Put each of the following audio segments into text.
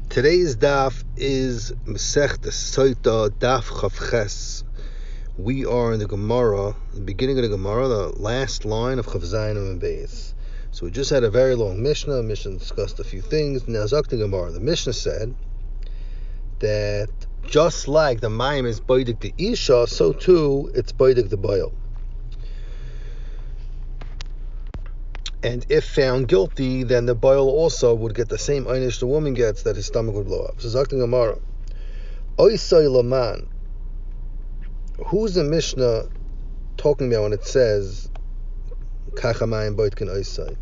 Today's daf is Masechta Sota Daf Chavches. We are in the Gemara, the beginning of the Gemara, the last line of Chav Zayin and Beis. So we just had a very long Mishnah. Mishnah discussed a few things. Now Zok the Gemara. The Mishnah said that just like the Mayim is Baidik the Isha, so too it's Baidik the Baal. And if found guilty, then the Baal also would get the same einish the woman gets, that his stomach would blow up. So Zok the Gemara. Oisai Laman. Who's the Mishnah talking about when it says Kachamayim Boitkin Oisai?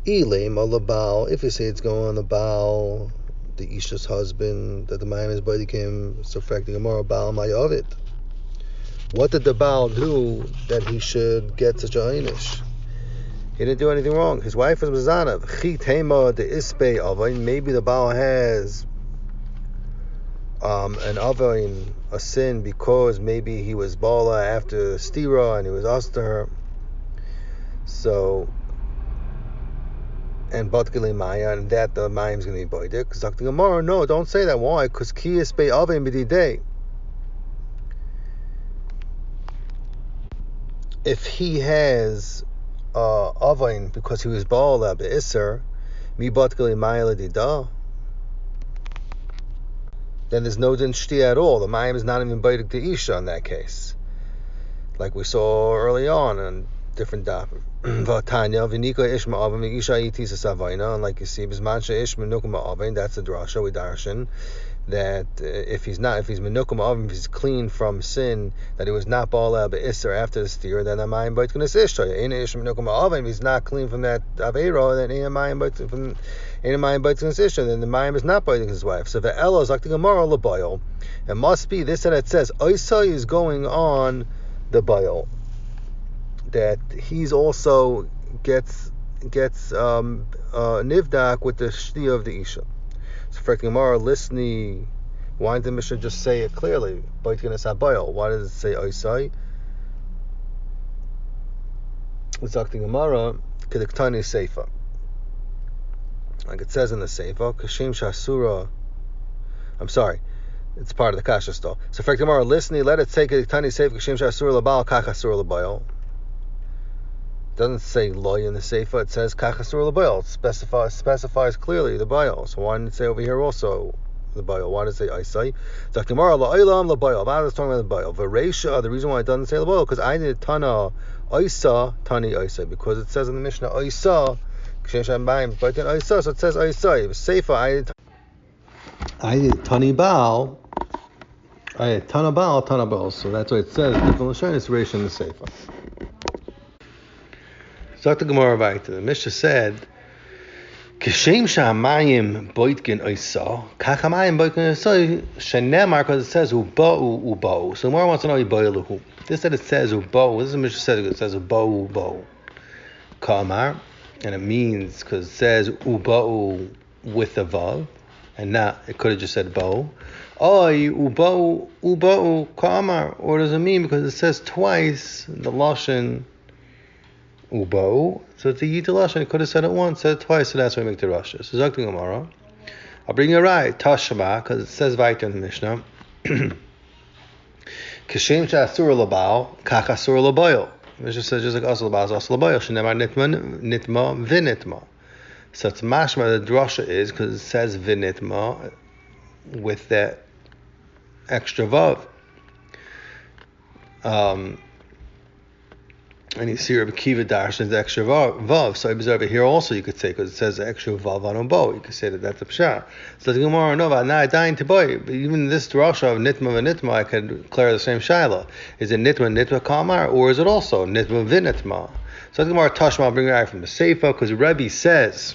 Ilaim ala Baal. If you say it's going on the Baal, the Isha's husband, that the Mayim is Boitkim, so fact the Gemara Baal Mayavit. What did the Baal do that he should get such a einish? He didn't do anything wrong. His wife was Mizanav. Maybe the Baal has an avain, a sin, because maybe he was Bala after Stira and he was asked to her. So, and Batkali Maya, and that the Mayim is going to be Boidik. Zakti Gemara, no, don't say that. Why? Because Kiyas Bei Avain B'didei. If he has avain because he was Bala Be'isr, Mi Batkali Maya L'didah, then there's no din shti at all. The Mayim is not even Baidik to Isha in that case. Like we saw early on in different daf. V'tanya v'nika ishma avim v'isha yitis asavayna, and like you see, b'zman she'ishma nukma avim, that's the drasha, we darshan, that if he's menukma avim, if he's clean from sin, that he was not bala be'isr after the steer, then the Mayim Baidik n'isisha. Ein ishma nukma avim, he's not clean from that aveiro, then ein Mayim Baidik from then the Mayim is not biting his wife. So the Ella is like the Gemara l'bayil. It must be this that it says Oisai is going on the bayil, that he's also gets nivdak with the shti of the isha. So for Gemara, listening, why didn't the Mishnah just say it clearly? Baitin es habayil. Why does it say Oisai? It's like the Gemara kedektani seifa. Like it says in the Seifa, Kashim Shasura. I'm sorry, it's part of the Kasha still. So for tomorrow, listening, let it say Tani Seifa Kashim Shasura Labal Kachasura Labayal. It doesn't say loy in the Seifa, it says Kachasura Labayal. It specifies clearly the Bayal. So why didn't it say over here also the Bayal? Why does it say Isai? It's like tomorrow, La'ilam Labayal. I was talking about the Bayal. Varesha, the reason why it doesn't say Labayal, because I did Tana Isa, Tani Isa, because it says in the Mishnah Isa. So it says Oisai. Seifa, I did Tani Baal. I did Tana Baal. So that's why it says different Lashonis ration in the Seifa. So the Gemara back to the Mishnah said, Kishem Shamayim Boitkin Oisa, Kachamayim Boitkin Oisa, Shenemar, because it says Uba'u. So the Gemara wants to know Uba'u. This that it says Uba'u. This is the Mishnah said it says Uba'u. Kamar. And it means, because it says uba'u with a vav, and not, it could have just said bo. Uba'u ka'amar. Or does it mean because it says twice the lashon uba'u? So it's a yita lashon. It could have said it once, said it twice, so that's why we make the rasha. So Zakti Gemara, I'll bring you right, Tashma, because it says right in the Mishnah, Kishem sha'asur l'ba'al, kach asur l'bayil. It just says just like asal ba'al asal l'bayil. Shenemar nitma v'nitma. So it's mashma, the drasha is because it says v'nitma with that extra vav. And you see Rabbi Kiva darshan the extra vav. So observe it here also. You could say because it says extra vav on a bow. You could say that that's a pshat. So the Gemara no, now dying to boy. But even this drasha of nitma v'nitma, I could clear the same shaila. Is it nitma kamar, or is it also nitma v'nitma? So the Gemara Tashma, I'll bring it out from the Seifa, because Rebbe says,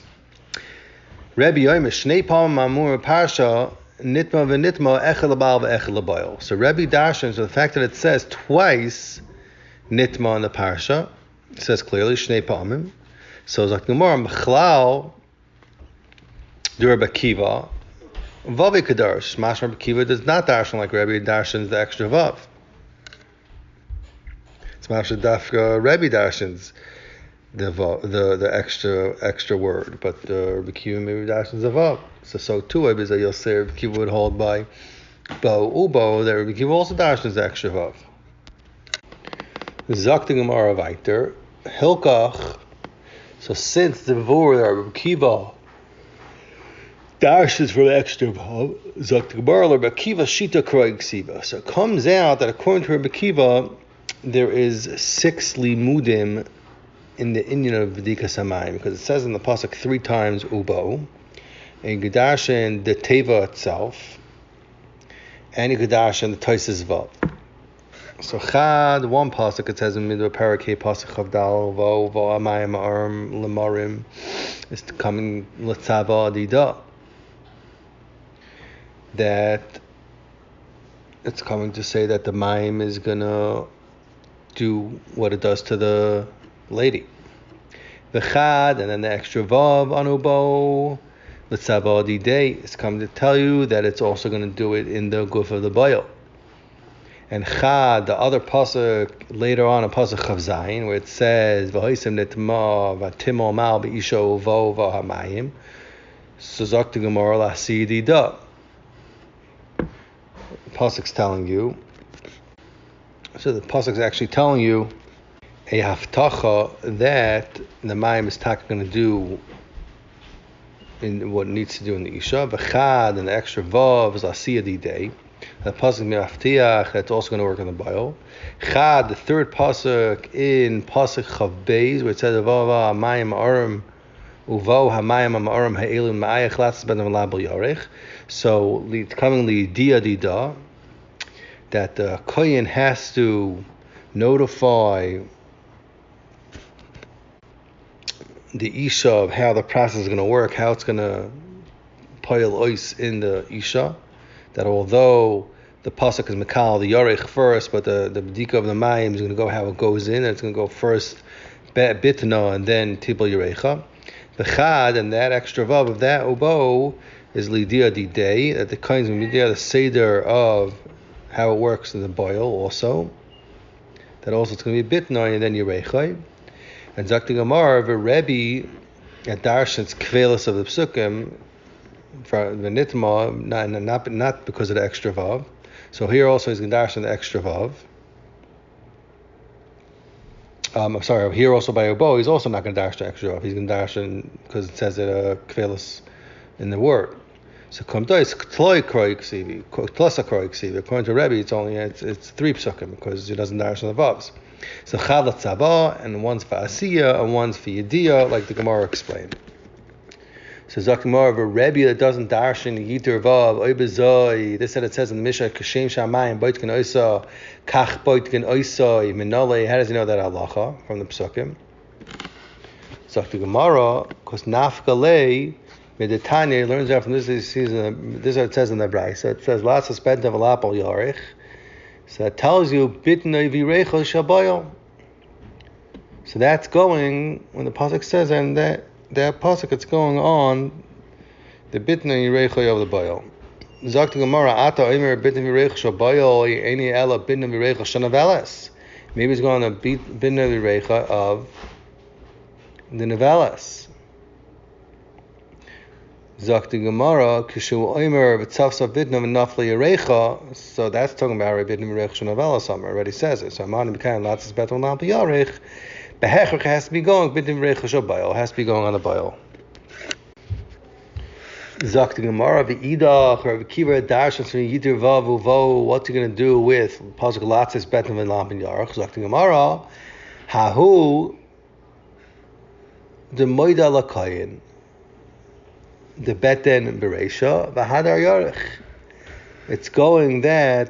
Rebbe Yomish Shnei Pam Mamur Parsha nitma v'nitma echel l'bal v'echel l'bayil. So Rebbe darshan, so the fact that it says twice nitma in the parsha, it says clearly Shnei Pamim. So it's like Gemara Mechlal Rebbe Kiva Vavi Kadarsh. Mash Rebbe Kiva does not darshan like Rebbe darshans the extra vav. It's Mash Daf Rebbe darshans the extra word, but Rabbi Kiva maybe dashes the vav. So too, is that you'll say Rabbi Kiva would hold by bo ubo that Rabbi Kiva also dashes the extra vav. Zakti Gemara weiter hilkach. So since the vur that Rabbi Kiva dashes for the extra vav, Zakti Gemara Rabbi Kiva shita kroig siva. So it comes out that according to Rabbi Kiva, there is 6 limudim in the Indian of V'dikas Hamayim, because it says in the pasuk 3 times ubo, and you dash in the teva itself, and you dash in the toises vav. So chad, one pasuk it says in middle parakeh pasuk chavdal vo amayim arm lemarim is coming letzava dida, that it's coming to say that the mayim is gonna do what it does to the lady. The chad, and then the extra vav on ubo, the tzavadi day is coming to tell you that it's also going to do it in the guf of the boil. And chad, the other pasuk later on, a pasuk chav zayin, where it says v'hoisem netma v'timo mal b'isho uvo v'hamayim, so zakti gemara l'asidi da. The pasuk's telling you. So the pasuk's actually telling you a haftacha that the mayim is going to do in what it needs to do in the isha. V'chad, and the extra vav is asiyadi day. The pasuk me'aftiach, that's also going to work on the boil. Chad, the third pasuk in pasuk chav beis, where it says vava mayim arum uvo hamayim arum ha'elum ma'ayach latzes ben label yarech. So it's coming li dia dida, that the kohen has to notify the isha of how the process is going to work, how it's going to pile ois in the isha, that although the pasuk is mekal the yarech first, but the b'dika of the mayim is going to go how it goes in, and it's going to go first bitna and then tibel yarecha. The chad, and that extra vav of that ubo is lidia di day, that the kinds of media, the seder of how it works in the boil also, that also it's going to be bitna and then yarecha. And Zakti Gemara, the Rebbe at Darshan's kvelas of the psukim for the nitma, not because of the extra vav. So here also he's going to darshan the extra vav. I'm sorry, here also by Obo, he's also not going to darshan the extra vav. He's going to darshan because it says it kvelas in the word. So Kamda is Tloi Kroik Sivi, Tlasa Kroik Sivi. According to Rebbe, it's 3 psukim because he doesn't darshan the vavs. So chad l'tzava, and one's for asiya, and one's for yediyah, like the Gemara explained. So Zakti Gemara, a Rebbe that doesn't darshan yiter vav, oy bezoi, this that it says in the Mishnah, kashem shamayim, boitkin oisa, kach boitkin oisa, minole, how does he know that halacha from the psukim? Zakti Gemara, because nafkalei, Meditanya, he learns out from this is what it says in the Brayso. It says, La suspend of alapal yarich. So that tells you, Bitnei virecha shabayel. So that's going, when the pasuk says, and that pasuk, it's going on the Bitnei virecha of the bayel. Zakti Gemara, Ata Omer Bitnei virecha shabayel, Eini Ela Bitnei virecha shanaveles. Maybe it's going on the Bitnei virecha of the Neveles. Zakti Gemara, Kishu Omer V'tzavsa Vidna V'nafla Yerecha. So that's talking about Vidna Yerecha Shanavela. Summer already says it. So Amani B'kain Latzis Betel Nal B'Yarech. Behechach has to be going Vidna Yerecha Shabayel. Has to be going on the Bayel. Zakti Gemara V'idach or V'kiva Darshan Sri Yidir Vav Uvo. What's he going to do with Pasuk Latzis Betel Nal B'Yarech? Zakti Gemara Hahu the Moida Lakayin. The beten bereisha v'hadar yarich. It's going to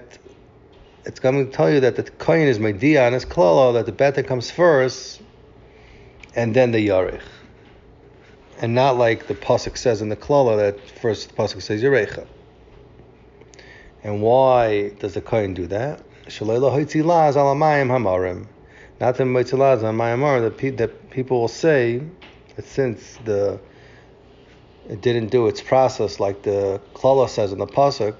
tell you that the kohen is meidia and it's klala, that the beten comes first and then the yarich, and not like the pasuk says in the klala that first the pasuk says yarecha. And why does the kohen do that? Shalayla hoitzilaz alamayim hamarim. Not the hoitzilaz alamayim hamarim. That people will say that since it didn't do its process like the klala says in the pasuk.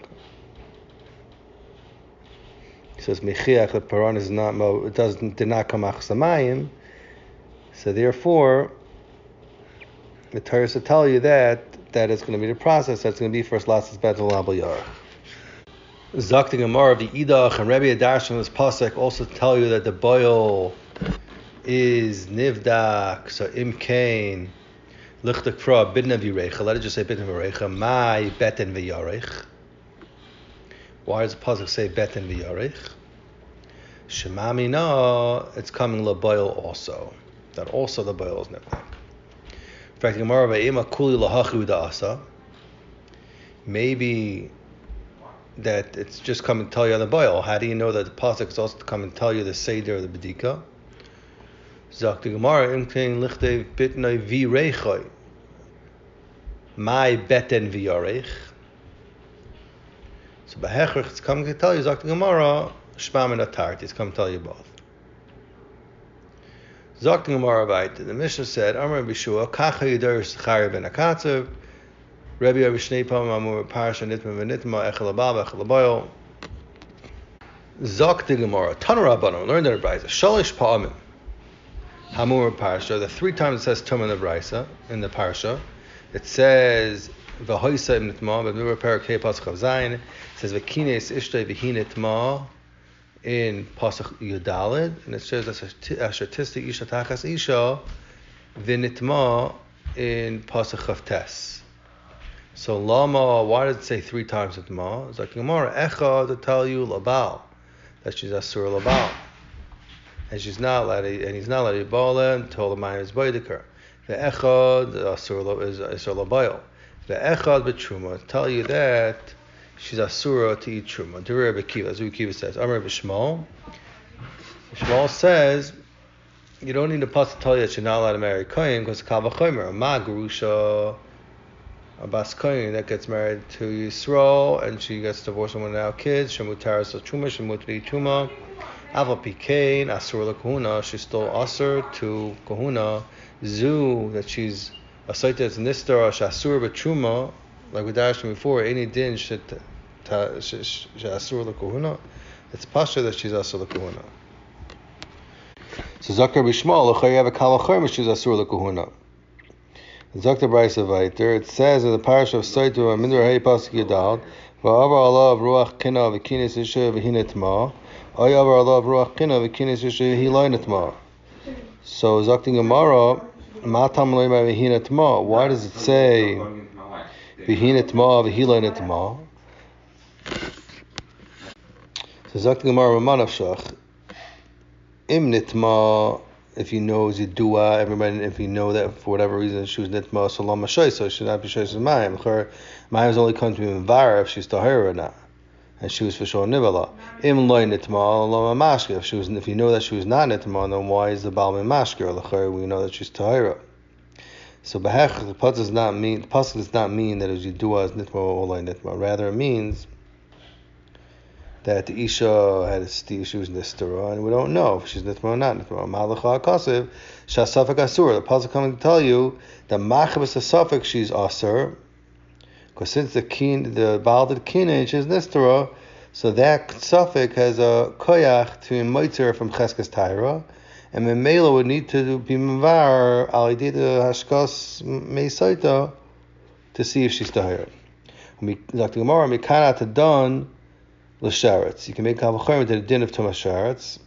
It says mechiach, the paran is not did not come achsamayim. So therefore, the Torah to tell you that is going to be the process. That's going to be first last betel label yarach. Zakti Gemara the Idach and Rebbe Adash in this pasuk also tell you that the boil is nivdak. So imkain lichtek fra bidna v'yirecha. Let it just say bidna v'yirecha. My beten v'yarech. Why does the pasuk say beten v'yarech? Shemami no, it's coming laboil also. That also the boil is nivdak. In fact, Gemara ve'ima kuli lahachu da'asa. Maybe that it's just coming to tell you on the boil. How do you know that the pasuk is also to come and tell you the seder of the bedika? Zakti Gemara imkein lichtei bitnei v'yirecha. My beten v'yarech. So Behechrich, it's coming to tell you, Zakti Gemara, Shmam and Atart, it's coming to tell you both. Zakti Gemara Vayt, the Mishnah said, Amar Bishua, Kacha Yidar Zechariah ben Akatzev, Rebbe Rabbi Shnei Pam Amur Parsha Nitma V'Nitma Echel Abab Echel Abayel. Zakti Gemara, Tanu Rabbanon, learned in the Brisa, Shalish Pa'amim, Hamur Parsha, the 3 times it says Tum in the Brisa, in the Parsha, it says, V'hoisa im nitma, but we repair Kei Pasach of Zayin. It says V'kines ishtei v'hi nitma in Pasach Yudalid, and it says Asher tisti isha tachas isha v'nitma in Pasach of Tes. So Lama, why does it say 3 times nitma? It's like Gemara Echa to tell you Labal that she's Asur Labal, and she's not allowed, and he's not allowed to Yibala until the mind is Baidikar. The Echad Asur is Asur Labayel. The Echad b'truma tell you that she's asura to eat truma. Derir b'kiva, as Kiva says. Amar b'shmal. Shmal says you don't need the pasuk to tell you that you're not allowed to marry kohen because kal v'chomer ma gerusha a bas kohen that gets married to Yisrael and she gets divorced from one of our kids. Shemutaras so truma shemut v'eat truma. Aval pikein asur l'kahuna. She's still asur to kahuna. Zu that she's a site that's nistar shasur b'truma, like we dashed before, any din shasur l'kuhuna. It's pasha that she's asur l'kuhuna. So zakar b'shmal l'chay have a kalachayim she's asur l'kuhuna. Zakar Brisa Vayter. It says in the parish of Saitu Amindra Hey Pasuk Yadal, v'avar Allah ruach kina v'kinis isha v'hinetma, ay avar Allah ruach kina v'kinis isha v'hilaynetma. So Zakti Gemara. Why does it say V'hinetma v'hilaynetma? So Zakti Gemara Ramanavshach Im nitma, if you know Zidua, everybody, if you know that for whatever reason she was nitma salam mashay, so she should not be shays mayim. Her mayim is only come to be mvar if she's tahira or not, and she was for sure nivala. Im loy nitma lama mashke. If you know that she was not nitma, then why is the bal mashke? Or we know that she's tahira. So behech the pasuk does not mean that as you do as nitma or loy nitma. Rather, it means that the isha had a steve, she was nistara, and we don't know if she's nitma or not nitma. Malacha akasiv shasafik asur. The pasuk coming to tell you that machabas asafik she's asur, because since the balded kinage is nistara, so that suffix has a koyach to moiter from cheskes taira, and memela would need to be mevar alidida hashkas meisaita to see if she's tahira. Dr. Gemara mikana to done l'sharetz. You can make kavachorim to the din of tumas sharetz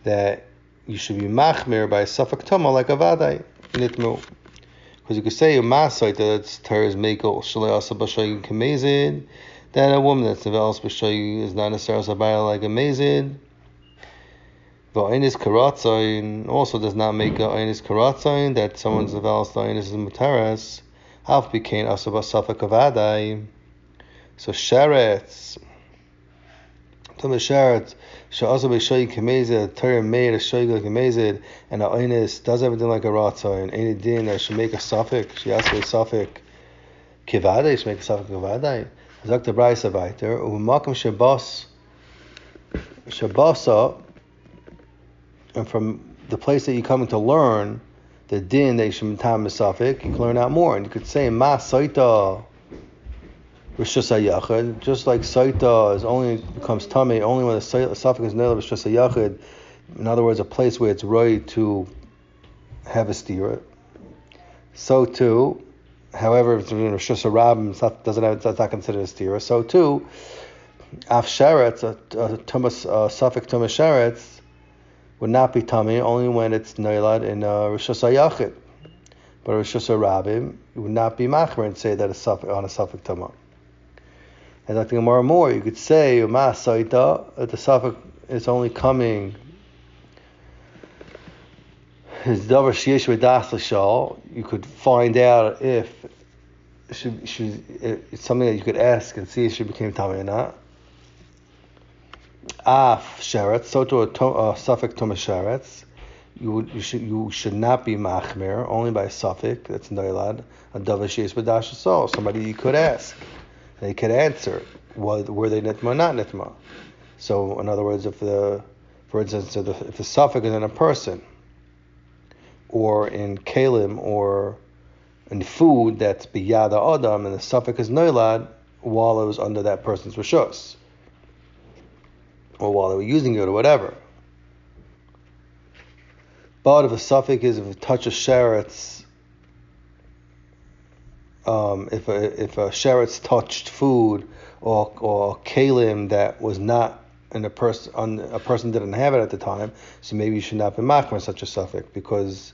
that you should be machmir by suffix tuma like a vadai nitmu. Because you could say a masaita that's teres mekel shalei asa b'shayin kamezid, that a woman that's develops b'shayin is not necessarily sabaya like a mezid. The Ainis Karatzain also does not make a Ainis Karatzain that someone's develops the Ainis Mutaras. Half became Asaba Safak Avadai. So Sharetz, Thomas Sharetz, Sha'asa B'Shayi Kamezid, Torah made a Shayi Kamezid, and the Ainis does everything like a Ratzain. Any din that should make a Safak, she has to be a Safak Kivadai, she make a Safak Kivadai. Zakta Braisa Vaiter, Umakam Shabasa, and from the place that you're coming to learn the din that you should time misafik, you can learn out more. And you could say ma saita rishus hayachid, just like saita is only becomes tummy only when the suffix is nailed rishus hayachid. In other words, a place where it's right to have a stira. So too, however, if it's Rosh Hashanah, it's not considered a stira. So too, af sheretz, a suffix tumas sheretz, would not be tummy only when it's noilad in Rosh Hashanah. But Rosh Hashanah it would not be machmer and say that it's on a suffix tumah. And like the Gemara more, you could say ma saita that the suffix is only coming. His davar sheyesh v'das l'shal. You could find out if it's something that you could ask and see if she became tummy or not. Af sheretz, so to a suffix tumas sheretz. You should not be machmir only by a suffix that's noilad a davar sheyesh v'das l'shal. Somebody you could ask, they could answer were they nitma or not nitma. So in other words, for instance, if the suffix is in a person, or in kalim, or in food that's biyada adam, and the suffix is noilad while it was under that person's rishos, or while they were using it, or whatever. But if a suffix is if a touch of sheretz, if a sheretz touched food or kalim that was not in a person didn't have it at the time, so maybe you should not be machmer such a suffix, because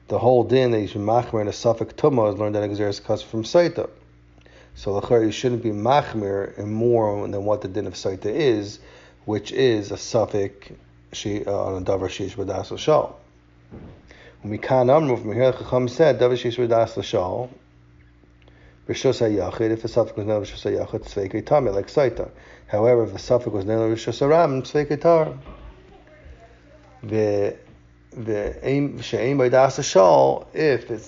the whole din that you should machmer in a suffix tumah is learned that exeris comes from saita. So l'chayr you shouldn't be machmer in more than what the din of saita is, which is a suffix on a davar sheish b'das l'shal. When we can't amru from here, Chacham said davar sheish b'das l'shal b'shos hayachid. If the suffix was not b'shos hayachid, tzveikei tameh like saita. However, if the suffix was not b'shos haram, tzveikei tar. The aim she'aim by das shal, if it's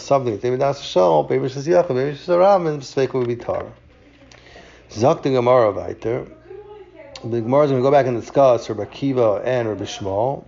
something that's aim by das shal, maybe it's yachid, maybe it's haram, and tzveikei would be tar. Zok the Gemara weiter. The Gemara is going to go back and discuss Rabbi Akiva and Rabbi Shmuel.